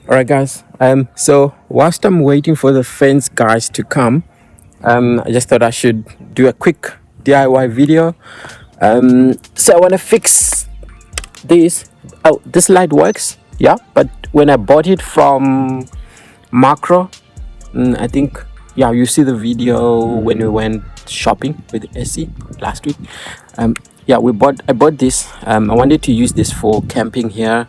All right, guys. So whilst I'm waiting for the fence guys to come, I just thought I should do a quick DIY video. So I want to fix this. Oh, this light works, yeah. But when I bought it from Macro, I think, yeah, you see the video when we went shopping with Essie last week. Yeah, I bought this. I wanted to use this for camping here.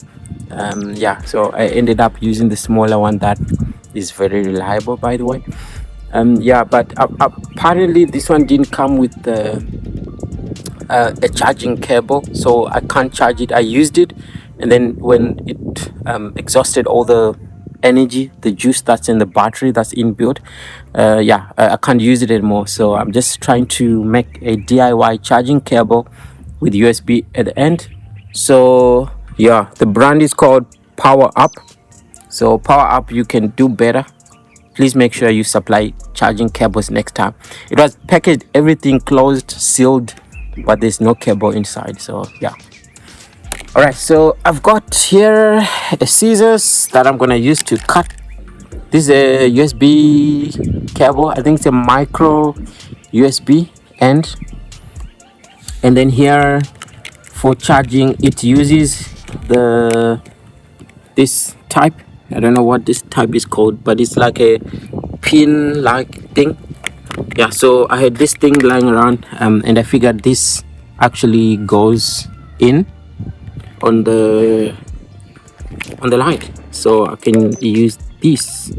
Yeah, so I ended up using the smaller one that is very reliable, by the way. Yeah, but apparently this one didn't come with a charging cable, so I can't charge it. I used it, and then when it exhausted all the energy, the juice that's in the battery that's inbuilt, yeah, I can't use it anymore. So I'm just trying to make a DIY charging cable with USB at the end. So yeah, the brand is called Power Up. So Power Up, you can do better. Please make sure you supply charging cables next time. It was packaged, everything closed, sealed, but there's no cable inside. So yeah. All right, so I've got here a scissors that I'm gonna use to cut. This is a USB cable. I think it's a micro USB end. And then here for charging, it uses this type. I don't know what this type is called, but it's like a pin like thing. Yeah, so I had this thing lying around, and I figured this actually goes in on the light, so I can use this.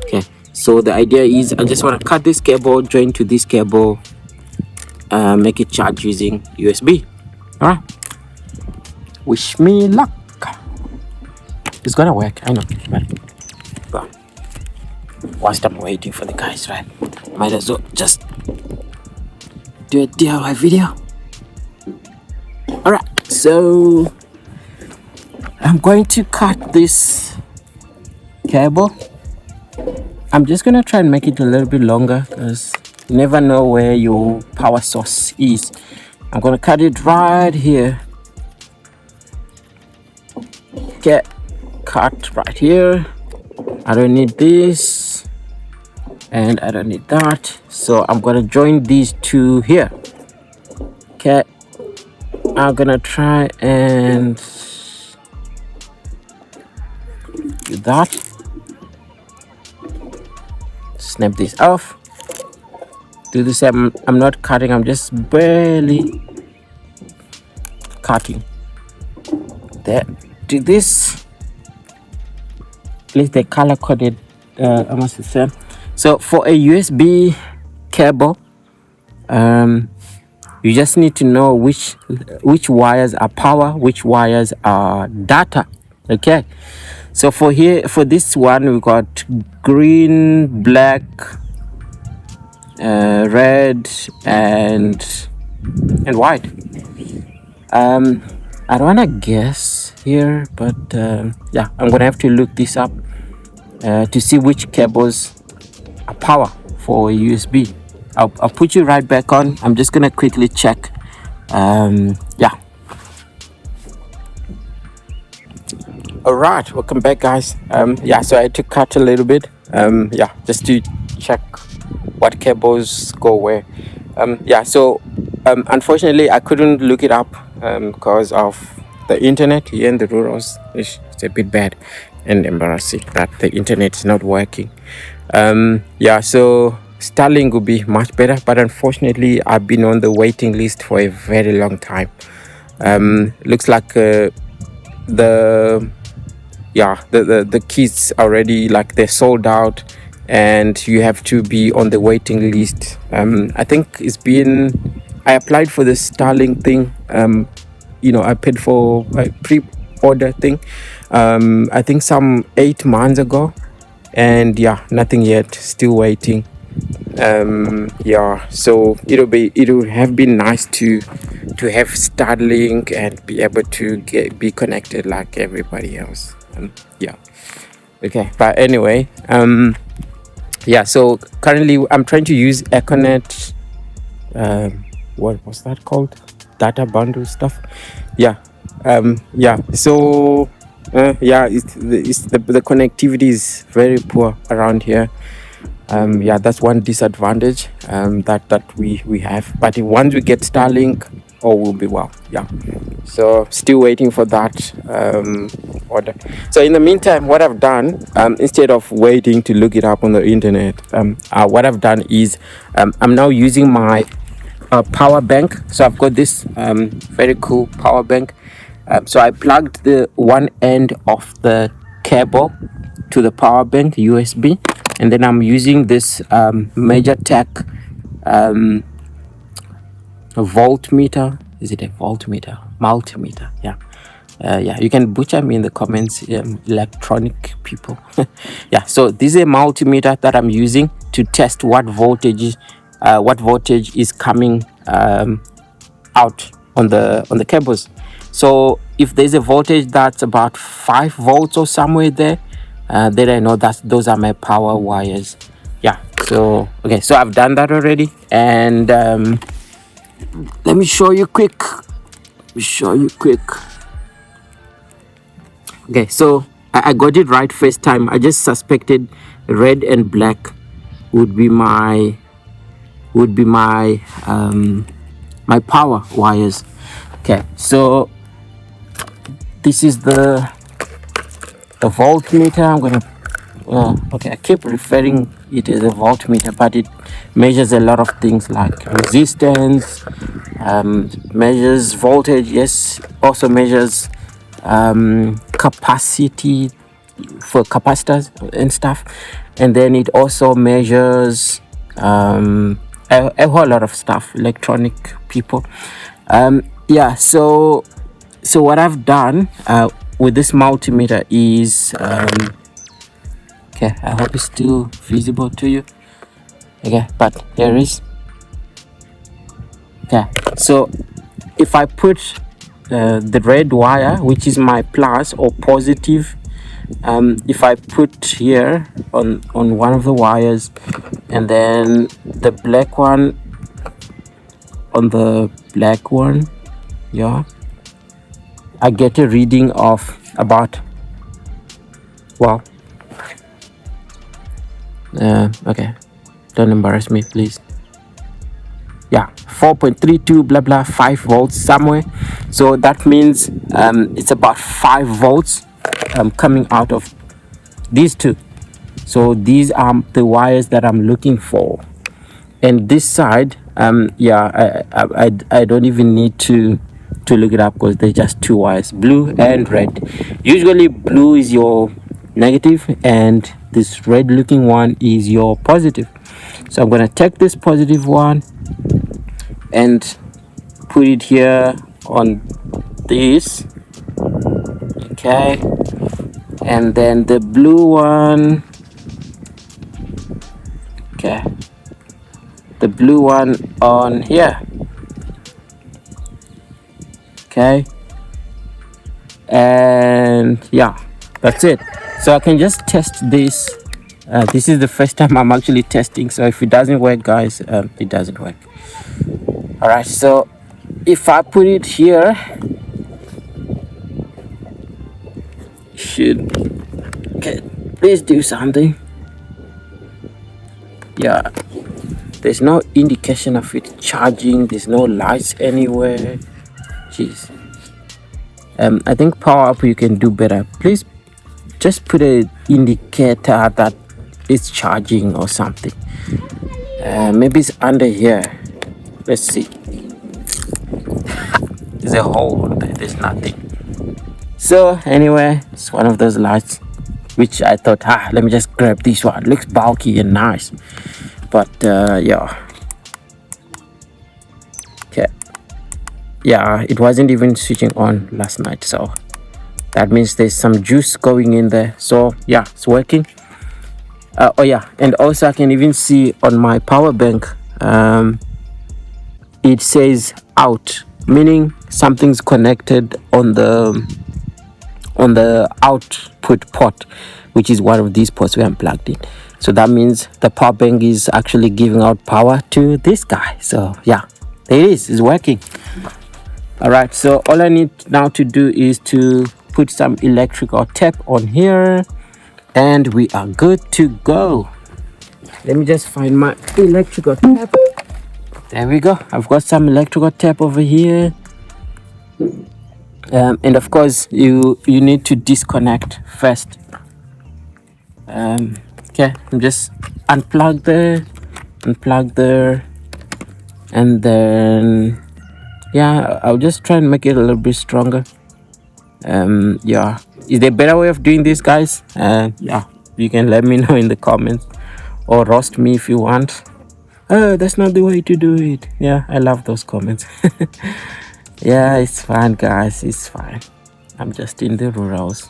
Okay, so the idea is I just want to cut this cable, join to this cable, make it charge using USB. All right, wish me luck. It's gonna work, I know. But whilst I'm waiting for the guys, right, might as well just do a DIY video. Alright, so I'm going to cut this cable. I'm just gonna try and make it a little bit longer because you never know where your power source is. I'm gonna cut it right here. Okay, cut right here. I don't need this and I don't need that, so I'm gonna join these two here. Okay, I'm gonna try and do that. Snap this off. Do the same. I'm not cutting, I'm just barely cutting. There. Do this. At least the color coded almost the same. So for a USB cable, you just need to know which wires are power, which wires are data. Okay, so for this one we got green, black, red, and white. I don't want to guess here, but yeah, I'm gonna have to look this up to see which cables are power for USB. I'll put you right back on. I'm just gonna quickly check. Yeah. All right, welcome back, guys. Yeah, so I had to cut a little bit. Yeah, just to check what cables go where. Yeah, so unfortunately I couldn't look it up because of the internet here in the rurals. It's a bit bad and embarrassing that the internet is not working. Yeah, so Starlink would be much better, but unfortunately I've been on the waiting list for a very long time. Looks like the kits already, like, they're sold out and you have to be on the waiting list. I think I applied for the Starlink thing. You know, I paid for a pre-order thing, I think some 8 months ago, and yeah, nothing yet, still waiting. Yeah, so it would have been nice to have Starlink and be able to be connected like everybody else. Yeah, okay, but anyway, yeah, so currently I'm trying to use Econet, what was that called, data bundle stuff. Yeah, yeah, so Yeah, the connectivity is very poor around here. Yeah, that's one disadvantage that we have. But once we get Starlink, all will be well. Yeah. So still waiting for that order. So in the meantime, what I've done, instead of waiting to look it up on the internet, what I've done is I'm now using my power bank. So I've got this very cool power bank. So I plugged the one end of the cable to the power bank USB, and then I'm using this MeasureTech voltmeter. Is it a voltmeter? Multimeter. Yeah. Yeah, you can butcher me in the comments, electronic people. Yeah, so this is a multimeter that I'm using to test what voltage is coming out on the cables. So if there's a voltage that's about 5 volts or somewhere there, then I know that those are my power wires. Yeah, so okay, so I've done that already, and let me show you quick. Okay, so I got it right first time. I just suspected red and black would be my my power wires. Okay, so this is the voltmeter. I'm gonna okay, I keep referring it as a voltmeter, but it measures a lot of things like resistance, measures voltage, yes, also measures capacity for capacitors and stuff, and then it also measures a whole lot of stuff, electronic people. Yeah, so what I've done with this multimeter is okay, I hope it's still visible to you. Okay, but here is. Okay, so if I put the red wire, which is my plus or positive, if I put here on one of the wires, and then the black one on the black one, yeah, I get a reading of about, well, okay, don't embarrass me, please. Yeah, 4.32 blah blah 5 volts somewhere. So that means it's about 5 volts coming out of these two. So these are the wires that I'm looking for. And this side, yeah, I don't even need to look it up, because they're just two wires, blue and red. Usually blue is your negative and this red looking one is your positive. So I'm gonna take this positive one and put it here on this, okay, and then the blue one, okay, the blue one on here, okay, and yeah, that's it. So I can just test this. This is the first time I'm actually testing, so if it doesn't work, guys, it doesn't work. All right, so if I put it here, should, okay, please do something. Yeah, there's no indication of it charging. There's no lights anywhere. Jeez. I think power up you can do better. Please just put an indicator that it's charging or something. Maybe it's under here. Let's see. There's a hole there. There's nothing. So anyway, it's one of those lights which I thought, let me just grab this one. It looks bulky and nice. But yeah. Okay. Yeah, it wasn't even switching on last night, so that means there's some juice going in there. So yeah, it's working. Oh yeah, and also I can even see on my power bank, it says out, meaning something's connected on the output port, which is one of these ports where I'm plugged in. So that means the power bank is actually giving out power to this guy. So yeah, there it is. It's working. All right, so all I need now to do is to put some electrical tape on here, and we are good to go. Let me just find my electrical tape. There we go. I've got some electrical tape over here. And of course you need to disconnect first. Okay, I'm just unplug there, and then yeah, I'll just try and make it a little bit stronger. Yeah, is there a better way of doing this, guys? Yeah, you can let me know in the comments, or roast me if you want. Oh, that's not the way to do it. Yeah, I love those comments. Yeah, it's fine, guys, it's fine. I'm just in the rurals.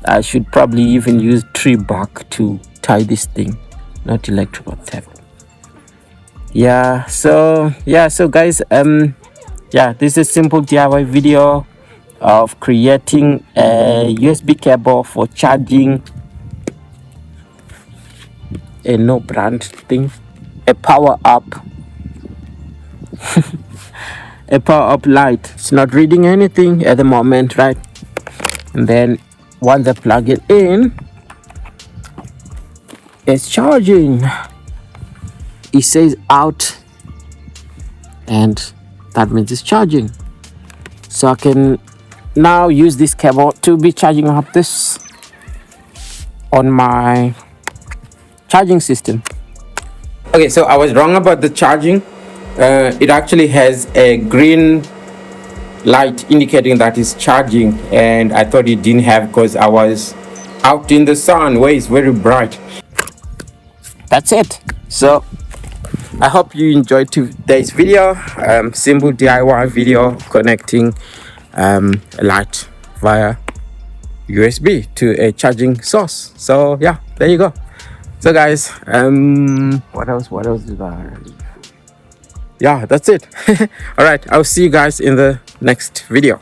I should probably even use tree bark to tie this thing, not electrical tape. Yeah, so guys, yeah, this is a simple DIY video of creating a USB cable for charging a no brand thing, a power up a power up light. It's not reading anything at the moment, right? And then once I plug it in, it's charging. It says out, and that means it's charging. So I can now use this cable to be charging up this on my charging system. Okay, so I was wrong about the charging. It actually has a green light indicating that it's charging, and I thought it didn't have because I was out in the sun where it's very bright. That's it. So I hope you enjoyed today's video. Simple DIY video connecting a light via USB to a charging source. So yeah, there you go. So guys, what else did I leave? Yeah, that's it. All right, I'll see you guys in the next video.